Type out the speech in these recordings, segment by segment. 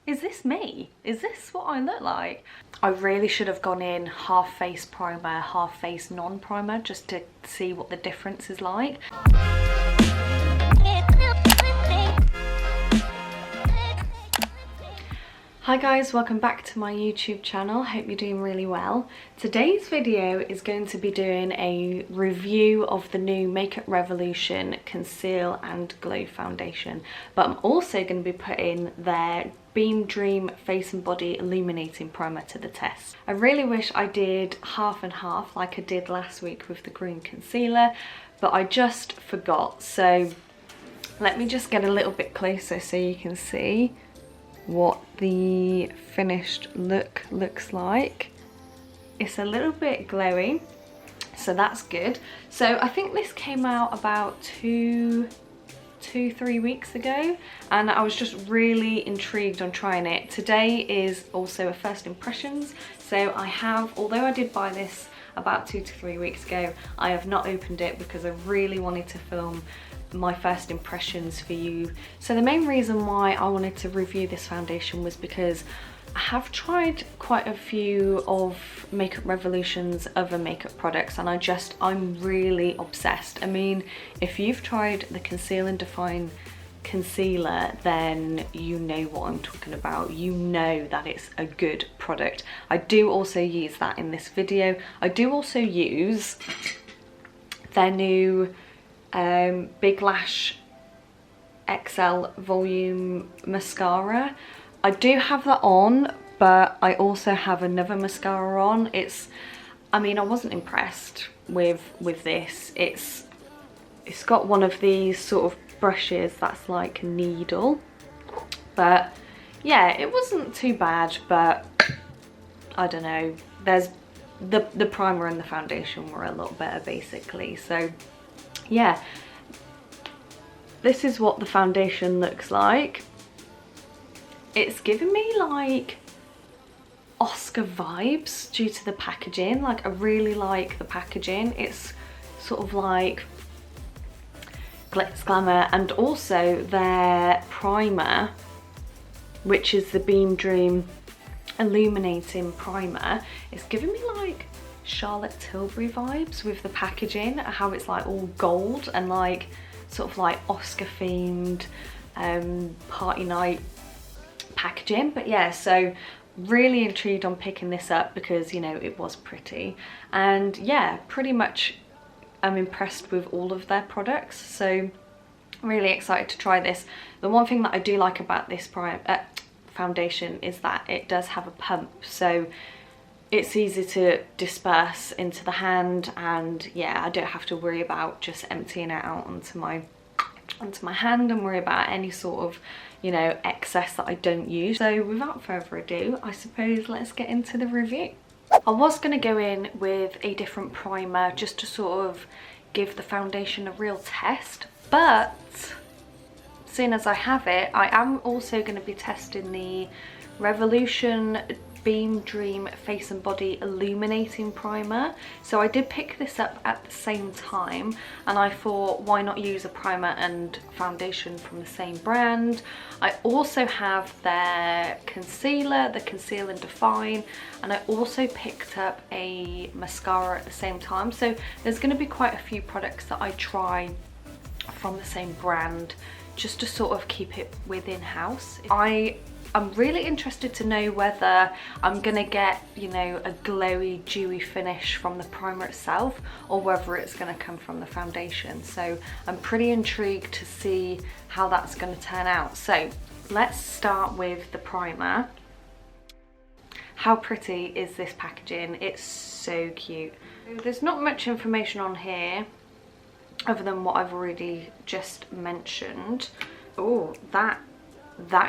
Is this me? Is this what I look like? I really should have gone in half face primer, half face non-primer, just to see what the difference is like. Hi guys, welcome back to my YouTube channel. Hope you're doing really well. Today's video is going to be doing a review of the new Makeup Revolution Conceal and Glow Foundation, but I'm also going to be putting their Beam Dream Face and Body Illuminating Primer to the test. I really wish I did half and half like I did last week with the green concealer, but I just forgot. So let me just get a little bit closer so you can see what the finished look looks like. It's a little bit glowy, so that's good. So I think this came out about 3 weeks ago, and I was just really intrigued on trying it. Today is also a first impressions, so I have, although I did buy this about 2 to 3 weeks ago, I have not opened it because I really wanted to film my first impressions for you. So the main reason why I wanted to review this foundation was because I have tried quite a few of Makeup Revolution's other makeup products, and I'm really obsessed. I mean, if you've tried the Conceal and Define concealer, then you know what I'm talking about. You know that it's a good product. I do also use that in this video. I do also use their new Big Lash XL Volume Mascara. I do have that on, but I also have another mascara on. I mean, I wasn't impressed with this. It's got one of these sort of brushes that's like a needle, but yeah, it wasn't too bad. But I don't know, there's the primer and the foundation were a lot better basically. So yeah, this is what the foundation looks like. It's giving me like Oscar vibes due to the packaging. Like, I really like the packaging. It's sort of like glitz glamour, and also their primer, which is the Beam Dream Illuminating Primer. It's giving me like Charlotte Tilbury vibes with the packaging, how it's like all gold and like sort of like Oscar themed party night packaging. But yeah, so really intrigued on picking this up because, you know, it was pretty, and yeah, pretty much I'm impressed with all of their products, so really excited to try this. The one thing that I do like about this foundation is that it does have a pump, so it's easy to disperse into the hand, and yeah, I don't have to worry about just emptying it out onto my hand and worry about any sort of, you know, excess that I don't use. So without further ado, I suppose let's get into the review. I was going to go in with a different primer just to sort of give the foundation a real test, but seeing as I have it, I am also going to be testing the Revolution Beam Dream Face and Body Illuminating Primer. So I did pick this up at the same time, and I thought, why not use a primer and foundation from the same brand. I also have their concealer, the Conceal and Define, and I also picked up a mascara at the same time. So there's going to be quite a few products that I try from the same brand just to sort of keep it within house. I'm really interested to know whether I'm gonna get, you know, a glowy, dewy finish from the primer itself, or whether it's gonna come from the foundation. So I'm pretty intrigued to see how that's gonna turn out. So let's start with the primer. How pretty is this packaging? It's so cute. There's not much information on here other than what I've already just mentioned. Oh, that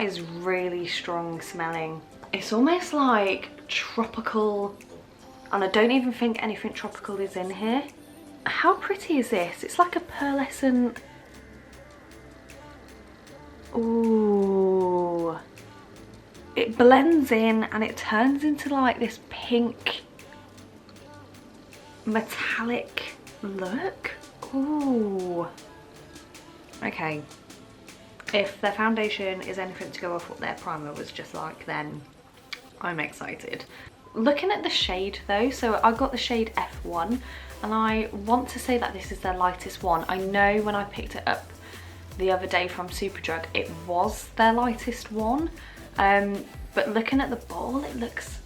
is really strong smelling. It's almost like tropical, and I don't even think anything tropical is in here. How pretty is this? It's like a pearlescent. Ooh. It blends in and it turns into like this pink metallic look. Ooh. Okay. If their foundation is anything to go off what their primer was just like, then I'm excited. Looking at the shade though, so I got the shade F1 and I want to say that this is their lightest one. I know when I picked it up the other day from Superdrug it was their lightest one, but looking at the bowl it looks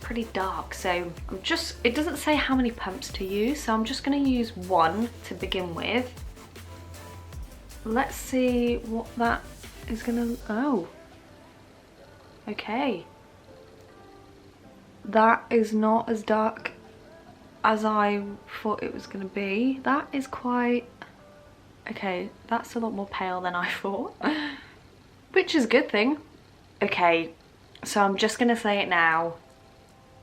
pretty dark, so it doesn't say how many pumps to use, so I'm just going to use one to begin with. Let's see what that is gonna, oh, okay. That is not as dark as I thought it was gonna be. That is quite, okay, that's a lot more pale than I thought, which is a good thing. Okay, so I'm just gonna say it now.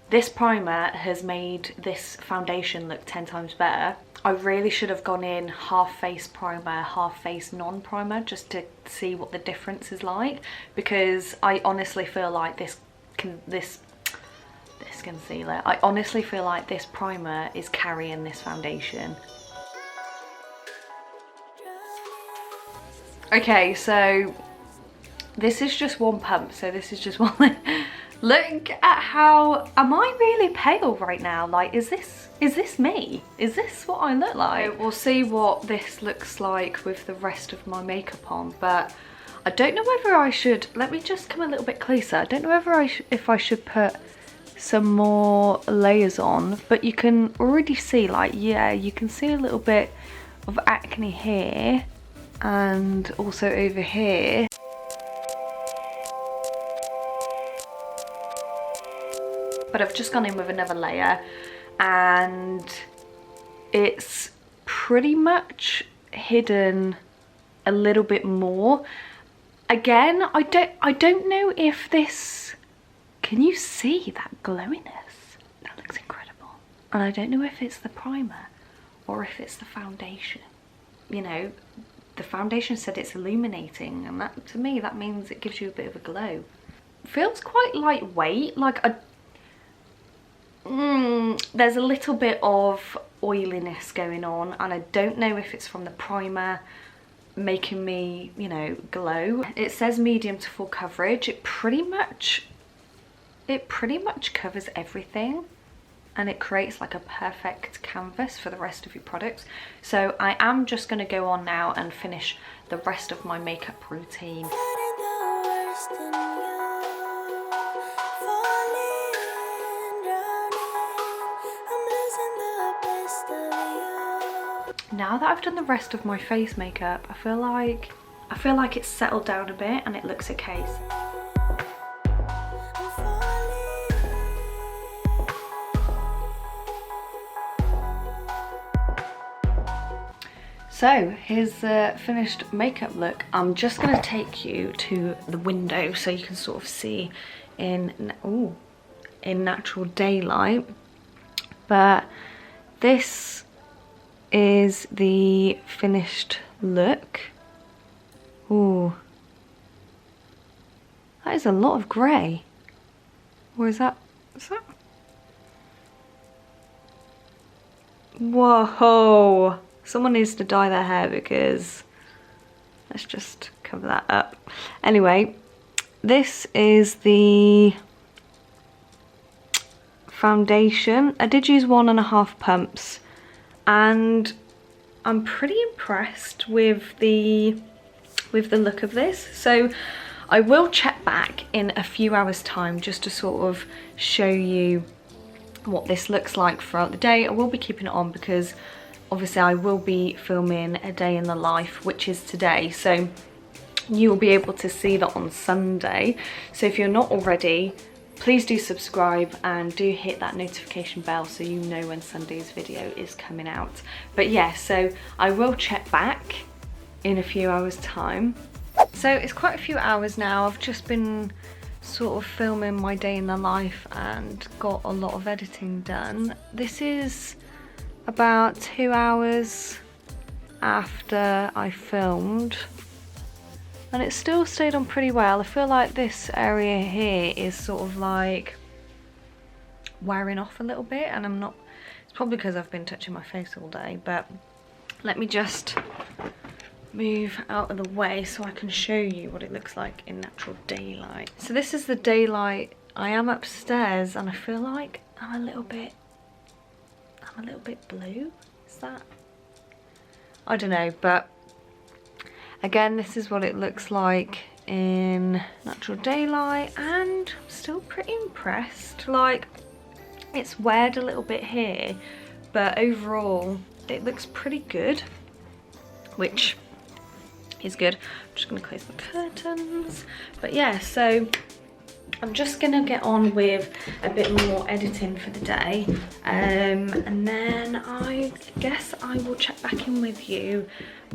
This primer has made this foundation look 10 times better. I really should have gone in half face primer, half face non-primer, just to see what the difference is like, because I honestly feel like this concealer, I honestly feel like this primer is carrying this foundation. Okay, so this is just one pump, so this is just one. Look at how, am I really pale right now? Like, is this me? Is this what I look like? We'll see what this looks like with the rest of my makeup on, but I don't know whether I should, let me just come a little bit closer. I don't know whether if I should put some more layers on, but you can already see, like, yeah, you can see a little bit of acne here and also over here. But I've just gone in with another layer and it's pretty much hidden a little bit more. Again, I don't know if this, can you see that glowiness? That looks incredible. And I don't know if it's the primer or if it's the foundation. You know, the foundation said it's illuminating, and that, to me, that means it gives you a bit of a glow. Feels quite lightweight, like there's a little bit of oiliness going on, and I don't know if it's from the primer making me, you know, glow. It says medium to full coverage. It pretty much covers everything, and it creates like a perfect canvas for the rest of your products. So I am just going to go on now and finish the rest of my makeup routine. Now that I've done the rest of my face makeup, I feel like it's settled down a bit and it looks okay. So here's the finished makeup look. I'm just going to take you to the window so you can sort of see in natural daylight. But this is the finished look. Ooh, that is a lot of grey. Or is that? Whoa! Someone needs to dye their hair, because let's just cover that up. Anyway, this is the foundation. I did use 1.5 pumps. And I'm pretty impressed with the look of this. So I will check back in a few hours time just to sort of show you what this looks like throughout the day. I will be keeping it on because obviously I will be filming a day in the life, which is today. So you will be able to see that on Sunday. So if you're not already, please do subscribe and do hit that notification bell so you know when Sunday's video is coming out. But yeah, so I will check back in a few hours time. So it's quite a few hours now. I've just been sort of filming my day in the life and got a lot of editing done. This is about 2 hours after I filmed, and it still stayed on pretty well. I feel like this area here is sort of like wearing off a little bit, and I'm not, it's probably because I've been touching my face all day, but let me just move out of the way so I can show you what it looks like in natural daylight. So this is the daylight. I am upstairs and I feel like I'm a little bit blue. Is that? I don't know, but again, this is what it looks like in natural daylight, and I'm still pretty impressed. Like, it's weared a little bit here, but overall it looks pretty good, which is good. I'm just gonna close the curtains. But yeah, so I'm just gonna get on with a bit more editing for the day, and then I guess I will check back in with you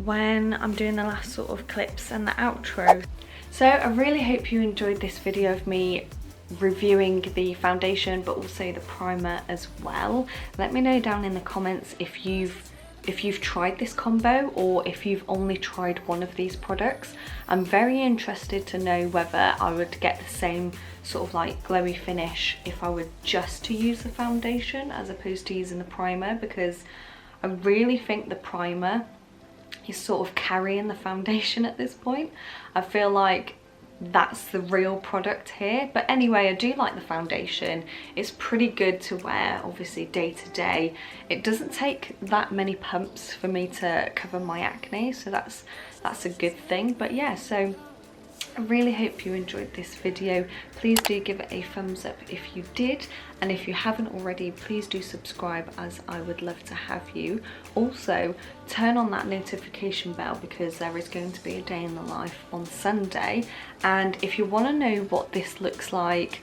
when I'm doing the last sort of clips and the outro. So I really hope you enjoyed this video of me reviewing the foundation but also the primer as well. Let me know down in the comments if you've tried this combo or if you've only tried one of these products. I'm very interested to know whether I would get the same sort of like glowy finish if I were just to use the foundation as opposed to using the primer, because I really think the primer is sort of carrying the foundation at this point. I feel like that's the real product here. But anyway, I do like the foundation. It's pretty good to wear, obviously, day to day. It doesn't take that many pumps for me to cover my acne, so that's a good thing. But yeah, so I really hope you enjoyed this video. Please do give it a thumbs up if you did, and if you haven't already, please do subscribe, as I would love to have you. Also, turn on that notification bell because there is going to be a day in the life on Sunday, and if you want to know what this looks like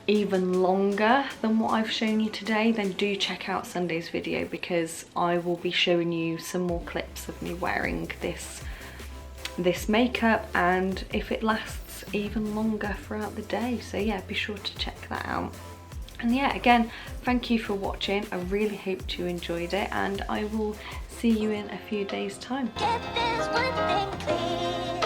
even longer than what I've shown you today, then do check out Sunday's video, because I will be showing you some more clips of me wearing this makeup, and if it lasts even longer throughout the day. So yeah, be sure to check that out. And yeah, again, thank you for watching. I really hope you enjoyed it, and I will see you in a few days' time. Get this one thing clear.